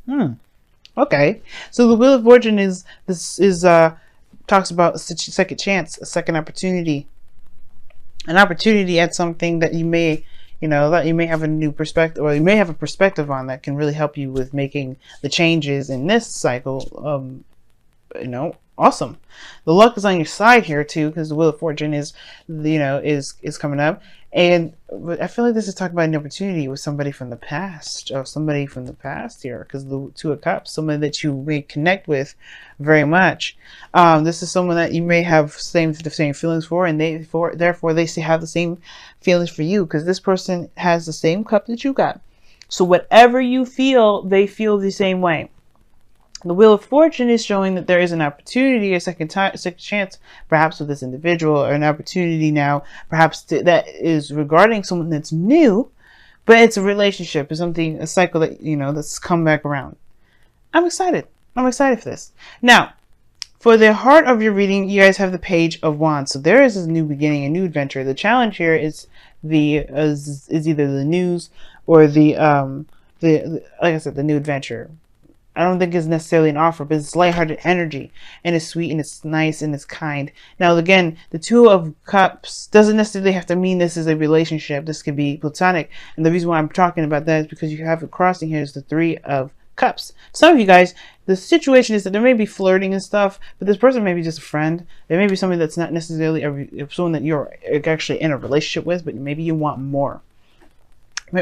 Hmm. Okay. So the Wheel of Fortune is this is talks about a second chance, a second opportunity, an opportunity at something that you may, that you may have a new perspective, or you may have a perspective on that can really help you with making the changes in this cycle. Awesome. The luck is on your side here too, because the Wheel of Fortune is, is coming up, and I feel like this is talking about an opportunity with somebody from the past, or somebody from the past here, because the Two of Cups, someone that you may connect with very much. This is someone that you may have the same feelings for, and therefore they have the same feelings for you, because this person has the same cup that you got. So whatever you feel, they feel the same way. The Wheel of Fortune is showing that there is an opportunity, a second chance, perhaps with this individual, or an opportunity now, perhaps that is regarding someone that's new, but it's a relationship, it's something, a cycle that, that's come back around. I'm excited. I'm excited for this. Now, for the heart of your reading, you guys have the Page of Wands. So there is a new beginning, a new adventure. The challenge here is either the news or the like I said, the new adventure. I don't think it's necessarily an offer, but it's lighthearted energy, and it's sweet, and it's nice, and it's kind. Now, again, the Two of Cups doesn't necessarily have to mean this is a relationship. This could be platonic, and the reason why I'm talking about that is because you have it crossing here is the Three of Cups. Some of you guys, the situation is that there may be flirting and stuff, but this person may be just a friend. There may be somebody that's not necessarily someone that you're actually in a relationship with, but maybe you want more.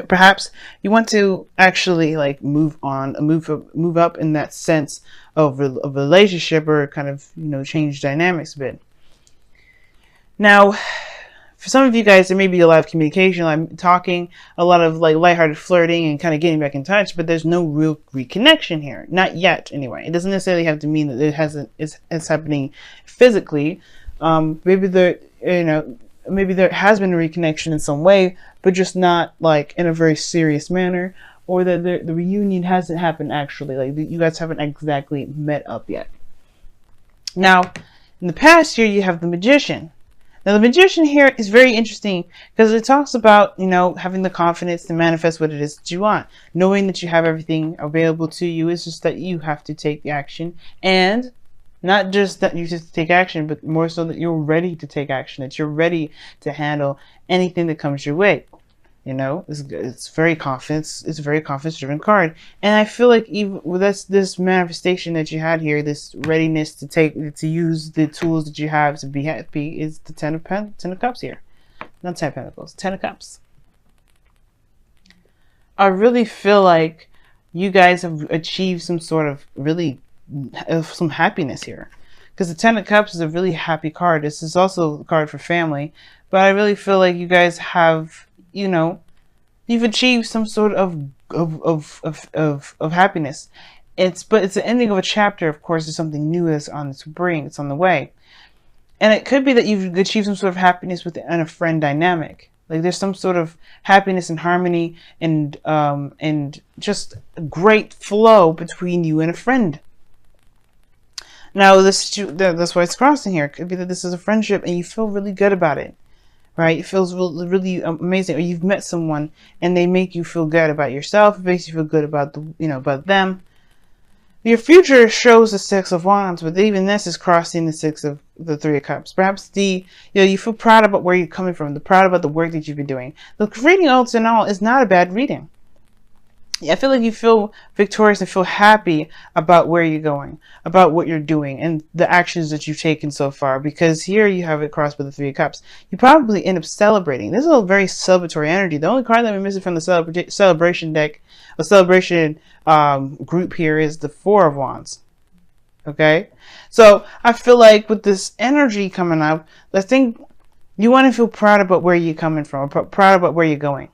Perhaps you want to actually like move up in that sense of a relationship, or kind of change dynamics a bit. Now, for some of you guys, there may be a lot of communication, I'm talking, a lot of like lighthearted flirting and kind of getting back in touch, but there's no real reconnection here, not yet. Anyway, it doesn't necessarily have to mean that it's happening physically. Maybe there has been a reconnection in some way, but just not like in a very serious manner, or that the reunion hasn't happened actually. Like you guys haven't exactly met up yet. Now, in the past year, you have the Magician. Now, the Magician here is very interesting because it talks about, having the confidence to manifest what it is that you want. Knowing that you have everything available to you. It's just that you have to take the action, and not just that you just take action, but more so that you're ready to take action, that you're ready to handle anything that comes your way. It's very confidence. It's a very confidence-driven card, and I feel like even with this manifestation that you had here, this readiness to use the tools that you have to be happy, is the Ten of Cups here, not 10 of Pentacles, 10 of Cups. I really feel like you guys have achieved some sort of some happiness here, because the Ten of Cups is a really happy card. This is also a card for family, but I really feel like you guys have, you've achieved some sort of happiness. But it's the ending of a chapter. Of course, there's something new that's on its bring. It's on the way, and it could be that you've achieved some sort of happiness within a friend dynamic. Like there's some sort of happiness and harmony, and just a great flow between you and a friend. Now, that's why it's crossing here. It could be that this is a friendship and you feel really good about it, right? It feels really, really amazing. Or you've met someone and they make you feel good about yourself. It makes you feel good about about them. Your future shows the Six of Wands, but even this is crossing the Three of Cups. Perhaps you feel proud about where you're coming from, proud about the work that you've been doing. The reading, all in all, is not a bad reading. I feel like you feel victorious and feel happy about where you're going, about what you're doing, and the actions that you've taken so far. Because here you have it crossed with the Three of Cups. You probably end up celebrating. This is a very celebratory energy. The only card that we're missing from the celebration deck, a celebration group here, is the Four of Wands. Okay? So I feel like with this energy coming up, I think you want to feel proud about where you're coming from, or proud about where you're going.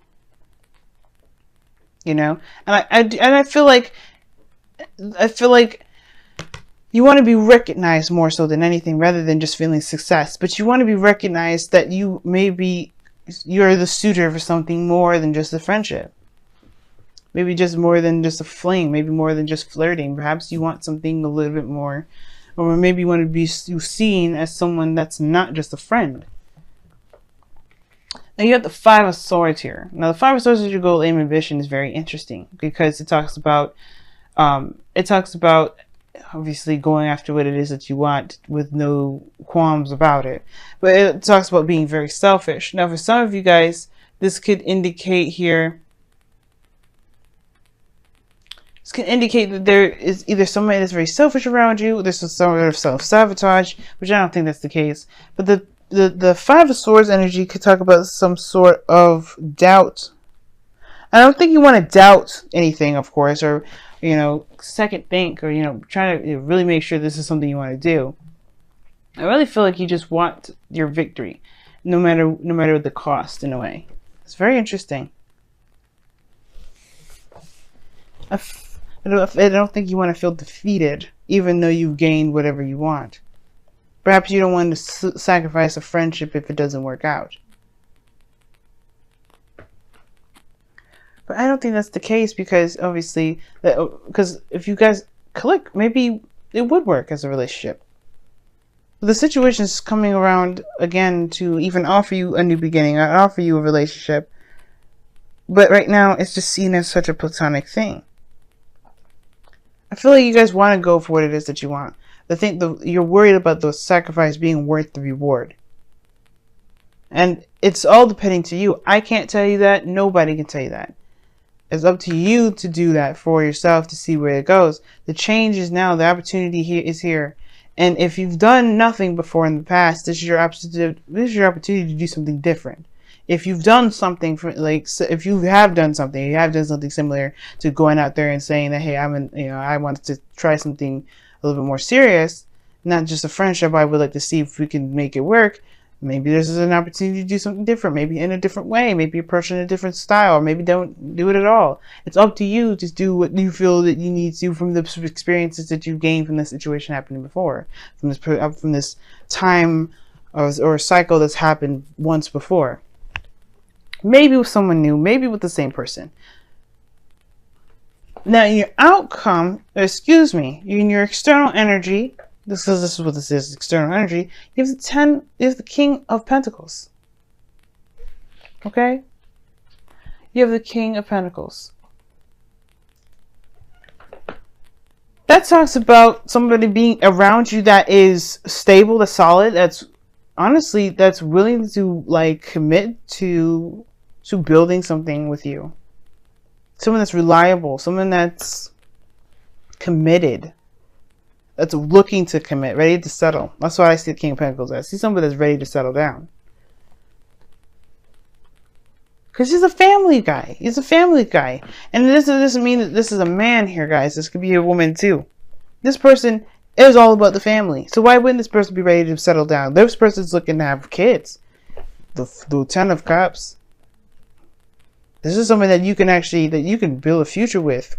And I feel like you want to be recognized more so than anything, rather than just feeling success. But you want to be recognized that you're the suitor for something more than just a friendship. Maybe just more than just a fling. Maybe more than just flirting. Perhaps you want something a little bit more, or maybe you want to be seen as someone that's not just a friend. Now you have the Five of Swords here. Now the Five of Swords as your goal, aim, and ambition is very interesting because it talks about It talks about obviously going after what it is that you want with no qualms about it. But it talks about being very selfish. Now, for some of you guys, this could indicate here. This can indicate that there is either somebody that's very selfish around you, there's some sort of self-sabotage, which I don't think that's the case. But the Five of Swords energy could talk about some sort of doubt. I don't think you want to doubt anything, of course, or, you know, second think, or, you know, try to really make sure this is something you want to do. I really feel like you just want your victory, no matter the cost, in a way. It's very interesting. I don't think you want to feel defeated, even though you've gained whatever you want. Perhaps you don't want to sacrifice a friendship if it doesn't work out. But I don't think that's the case, because obviously, because if you guys click, maybe it would work as a relationship. The situation is coming around again to even offer you a new beginning, offer you a relationship. But right now, it's just seen as such a platonic thing. I feel like you guys want to go for what it is that you want. You're worried about the sacrifice being worth the reward. And it's all depending to you. I can't tell you that. Nobody can tell you that. It's up to you to do that for yourself, to see where it goes. The change is now. The opportunity is here. And if you've done nothing before in the past, this is your opportunity to do something different. If you've done something if you have done something similar to going out there and saying that, hey, I want to try something a little bit more serious, not just a friendship. I would like to see if we can make it work. Maybe this is an opportunity to do something different, maybe in a different way, maybe approach it in a different style, or maybe don't do it at all. It's up to you to do what you feel that you need to from the experiences that you've gained from the situation happening before, from this time or cycle that's happened once before. Maybe with someone new, maybe with the same person. Now, in your outcome, in your external energy, this is what this is, external energy, you have the King of Pentacles. Okay? You have the King of Pentacles. That talks about somebody being around you that is stable, that's solid, that's willing to commit to building something with you. Someone that's reliable, someone that's committed, that's looking to commit, ready to settle. That's what I see the King of Pentacles as. I see somebody that's ready to settle down. Because he's a family guy. He's a family guy. And this doesn't mean that this is a man here, guys. This could be a woman too. This person is all about the family. So why wouldn't this person be ready to settle down? This person's looking to have kids. The Ten of Cups. This is something that you can build a future with.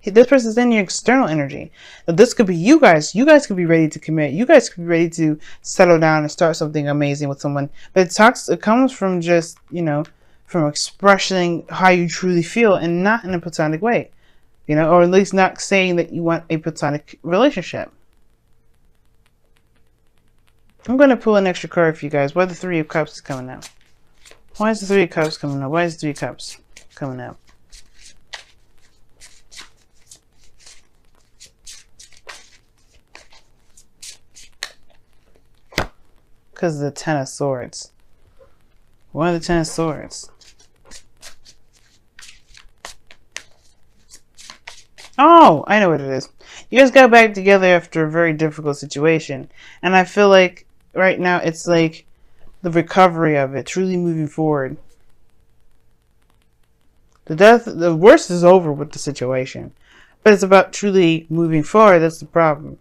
This person's in your external energy. Now, this could be you guys. You guys could be ready to commit. You guys could be ready to settle down and start something amazing with someone. But it comes from just, from expressing how you truly feel, and not in a platonic way. Or at least not saying that you want a platonic relationship. I'm going to pull an extra card for you guys. Why the Three of Cups is coming out? Why is the Three of Cups coming out? Why is the Three of Cups coming out? Because of the Ten of Swords. Why the Ten of Swords? Oh, I know what it is. You guys got back together after a very difficult situation. And I feel like right now it's like the recovery of it, truly moving forward. The worst is over with the situation. But it's about truly moving forward. That's the problem.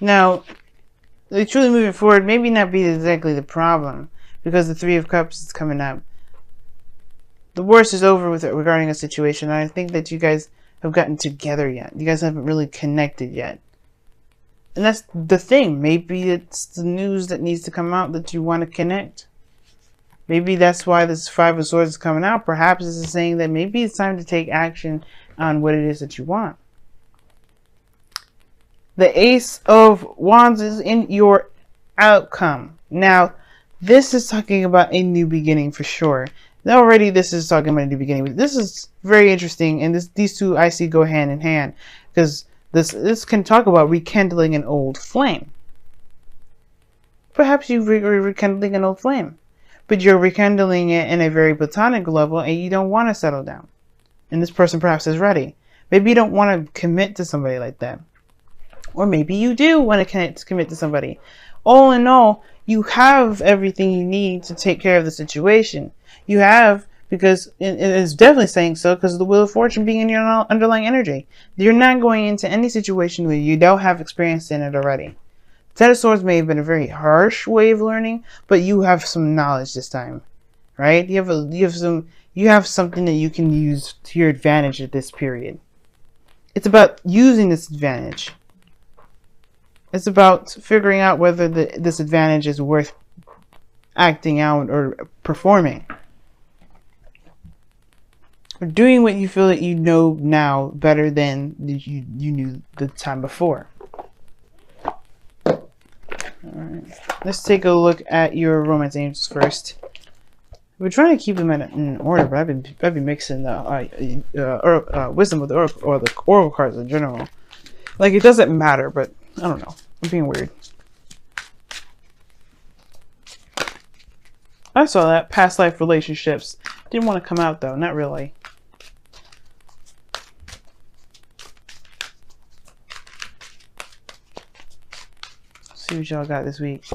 Now, truly moving forward maybe not be exactly the problem, because the Three of Cups is coming up. The worst is over with it regarding a situation. I think that you guys have gotten together yet. You guys haven't really connected yet. And that's the thing. Maybe it's the news that needs to come out that you want to connect. Maybe that's why this Five of Swords is coming out. Perhaps this is saying that maybe it's time to take action on what it is that you want. The Ace of Wands is in your outcome. Now, this is talking about a new beginning for sure. Already, this is talking about in the beginning. This is very interesting, and these two I see go hand in hand, because this can talk about rekindling an old flame. Perhaps you're rekindling an old flame, but you're rekindling it in a very platonic level, and you don't want to settle down. And this person perhaps is ready. Maybe you don't want to commit to somebody like that, or maybe you do want to commit to somebody. All in all, you have everything you need to take care of the situation. You have, because it is definitely saying so, because of the Wheel of Fortune being in your underlying energy. You're not going into any situation where you don't have experience in it already. Ten of Swords may have been a very harsh way of learning, but you have some knowledge this time, right? You have something that you can use to your advantage at this period. It's about using this advantage. It's about figuring out whether this advantage is worth acting out or performing. Or doing what you feel that you know now better than you knew the time before. Alright, let's take a look at your romance angels first. We're trying to keep them in order, but I've been mixing the wisdom with the oracle, or the oracle cards in general. Like, it doesn't matter, but I don't know. I'm being weird. I saw that. Past life relationships. Didn't want to come out though. Not really. Let's see what y'all got this week.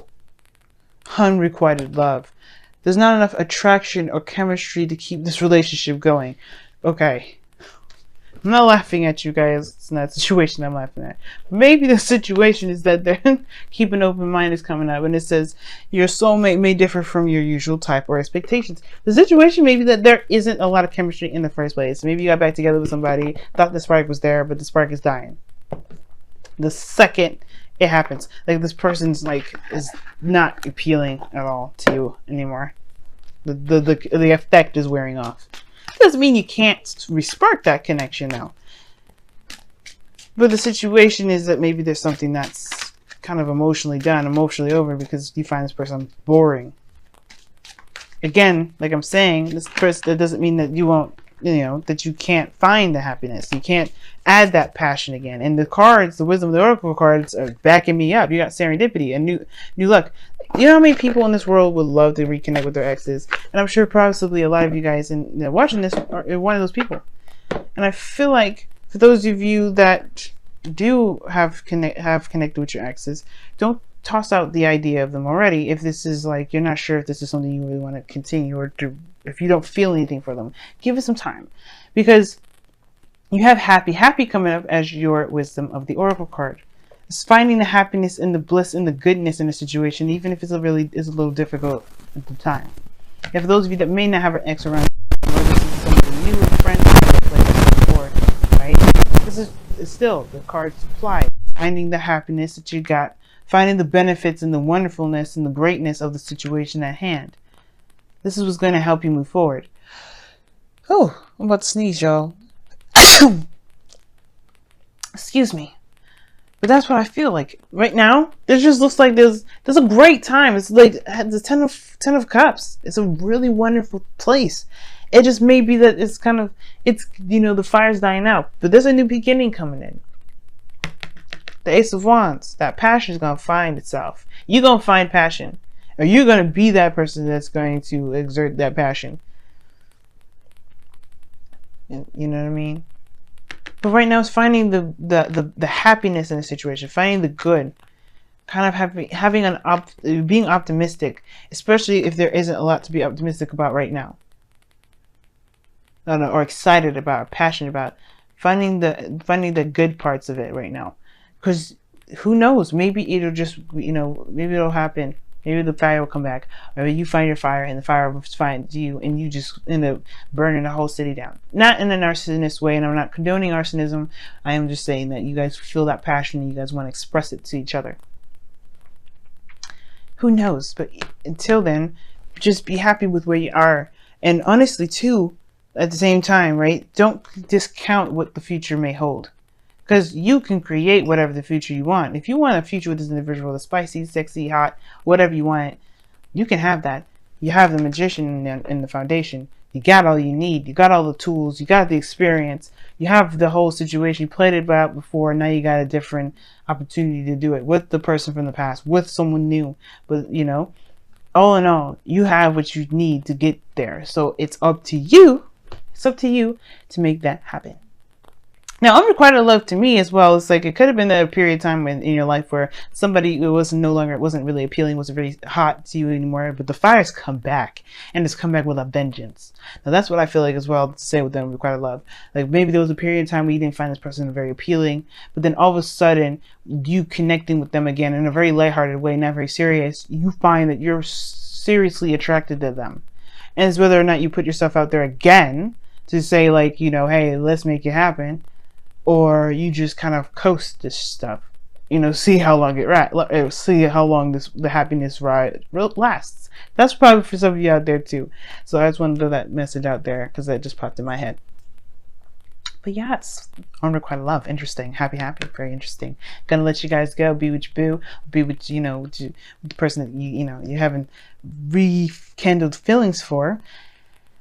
Unrequited love. There's not enough attraction or chemistry to keep this relationship going. Okay. I'm not laughing at you guys. It's not a situation I'm laughing at. Maybe the situation is that they're keep an open mind is coming up, and it says your soulmate may differ from your usual type or expectations. The situation may be that there isn't a lot of chemistry in the first place. Maybe you got back together with somebody, thought the spark was there, but the spark is dying. The second it happens, like this person's like is not appealing at all to you anymore. The effect is wearing off. Doesn't mean you can't re-spark that connection now. But the situation is that maybe there's something that's kind of emotionally done, emotionally over, because you find this person boring. Again, like I'm saying, this person, that doesn't mean that you won't, that you can't find the happiness. You can't add that passion again. And the cards, the wisdom of the oracle cards, are backing me up. You got serendipity and new luck. You know how many people in this world would love to reconnect with their exes? And I'm sure possibly a lot of you guys watching this are one of those people. And I feel like for those of you that do have connected with your exes, don't toss out the idea of them already if this is like you're not sure if this is something you really want to continue, or if you don't feel anything for them. Give it some time, because you have happy coming up as your wisdom of the oracle card. It's finding the happiness and the bliss and the goodness in a situation, even if it's a little difficult at the time. And for those of you that may not have an ex around, or this is somebody new, a friend, like this before, right? This is still the cards apply. Finding the happiness that you got, finding the benefits and the wonderfulness and the greatness of the situation at hand. This is what's going to help you move forward. Oh, I'm about to sneeze, y'all. Excuse me. But that's what I feel like right now. It just looks like there's a great time. It's like the ten of cups. It's a really wonderful place. It just may be that it's the fire's dying out, but there's a new beginning coming in. The Ace of Wands. That passion is gonna find itself. You're gonna find passion, or you're gonna be that person that's going to exert that passion. You know what I mean? But right now, it's finding the happiness in the situation, finding the good, kind of being optimistic, especially if there isn't a lot to be optimistic about right now, or excited about, or passionate about. Finding the good parts of it right now, because who knows? Maybe it'll just maybe it'll happen. Maybe the fire will come back, or you find your fire and the fire will find you, and you just end up burning the whole city down. Not in a narcissistic way, and I'm not condoning arsonism. I am just saying that you guys feel that passion and you guys want to express it to each other. Who knows? But until then, just be happy with where you are. And honestly, too, at the same time, right? Don't discount what the future may hold. Because you can create whatever the future you want. If you want a future with this individual that's spicy, sexy, hot, whatever you want, you can have that. you have the magician in the foundation. You got all you need. You got all the tools. You got the experience. You have the whole situation. You played it out before. Now you got a different opportunity to do it with the person from the past, with someone new. But, you know, all in all, you have what you need to get there. So it's up to you. It's up to you to make that happen. Now, unrequited love to me as well, it's like it could have been a period of time in your life where somebody who wasn't really appealing, wasn't really hot to you anymore, but the fire's come back, and it's come back with a vengeance. Now, that's what I feel like as well to say with the unrequited love. Like maybe there was a period of time where you didn't find this person very appealing, but then all of a sudden, you connecting with them again in a very lighthearted way, not very serious, you find that you're seriously attracted to them. And it's whether or not you put yourself out there again to say like, you know, hey, let's make it happen, or you just kind of coast this stuff, you know, see how long see how long the happiness ride lasts. That's probably for some of you out there too. So I just wanted to throw that message out there because that just popped in my head. But yeah, it's unrequited love. Interesting. Happy. Very interesting. Gonna let you guys go. Be with your boo. Be with, you know, with the person that you haven't rekindled feelings for.